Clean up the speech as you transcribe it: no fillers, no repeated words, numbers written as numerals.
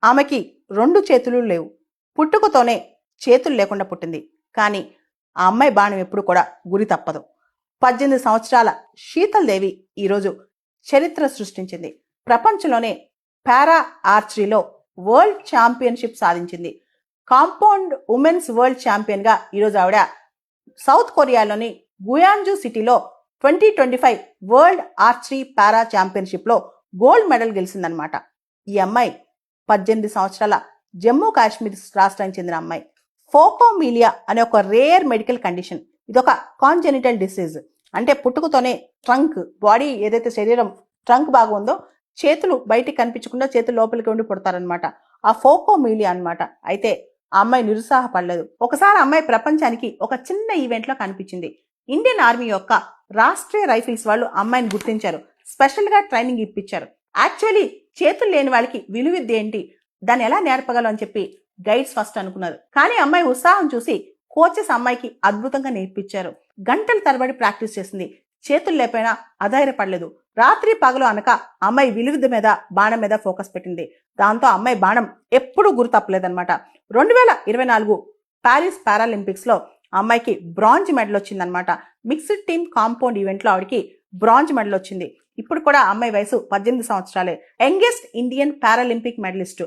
ఆమెకి 2 చేతులు లేవు. పుట్టుకతోనే చేతులు లేకుండా పుట్టింది. కానీ ఆ అమ్మాయి బాణం ఎప్పుడు కూడా గురి తప్పదు. 18 సంవత్సరాల శీతల్ దేవి ఈరోజు చరిత్ర సృష్టించింది. ప్రపంచంలోనే పారా ఆర్చరీలో వరల్డ్ ఛాంపియన్షిప్ సాధించింది. కాంపౌండ్ ఉమెన్స్ వరల్డ్ ఛాంపియన్గా ఈరోజు ఆవిడ సౌత్ కొరియాలోని గుయాంజు సిటీలో 2025 వరల్డ్ ఆర్చరీ పారా ఛాంపియన్షిప్లో గోల్డ్ మెడల్ గెలిచిందనమాట. ఈ అమ్మాయి 18 సంవత్సరాల జమ్మూ కాశ్మీర్ రాష్ట్రానికి చెందిన అమ్మాయి. ఫోకోమీలియా అనే ఒక రేర్ మెడికల్ కండిషన్. ఇదొక కాంజెనిటల్ డిసీజ్. అంటే పుట్టుకతోనే ట్రంక్, బాడీ ఏదైతే శరీరం ట్రంక్ బాగా ఉందో చేతులు బయటికి కనిపించకుండా చేతులు లోపలికి ఉండి పుడతారనమాట. ఆ ఫోకోమీలియా అనమాట. అయితే ఆ అమ్మాయి నిరుత్సాహపడలేదు. ఒకసారి అమ్మాయి ప్రపంచానికి ఒక చిన్న ఈవెంట్లో కనిపించింది. ఇండియన్ ఆర్మీ యొక్క రాష్ట్రీయ రైఫిల్స్ వాళ్ళు అమ్మాయిని గుర్తించారు. స్పెషల్గా ట్రైనింగ్ ఇప్పించారు. యాక్చువల్లీ చేతులు లేని వాళ్ళకి విలువిద్య ఏంటి, దాన్ని ఎలా నేర్పగలం అని చెప్పి గైడ్స్ ఫస్ట్ అనుకున్నారు. కానీ అమ్మాయి ఉత్సాహం చూసి కోచెస్ అమ్మాయికి అద్భుతంగా నేర్పించారు. గంటల తరబడి ప్రాక్టీస్ చేసింది. చేతులు లేకపోయినా అధైర్యపడలేదు. రాత్రి పగలు అనక అమ్మాయి విలువిద్య మీద, బాణం మీద ఫోకస్ పెట్టింది. దాంతో అమ్మాయి బాణం ఎప్పుడూ గురి తప్పలేదన్నమాట. 2024 ప్యారిస్ పారాలింపిక్స్ లో అమ్మాయికి బ్రాంజ్ మెడల్ వచ్చిందనమాట. మిక్స్డ్ టీమ్ కాంపౌండ్ ఈవెంట్ లో ఆవిడకి బ్రాంజ్ మెడల్ వచ్చింది. ఇప్పుడు కూడా అమ్మాయి వయసు 18 సంవత్సరాలే. Youngest Indian Paralympic medallist.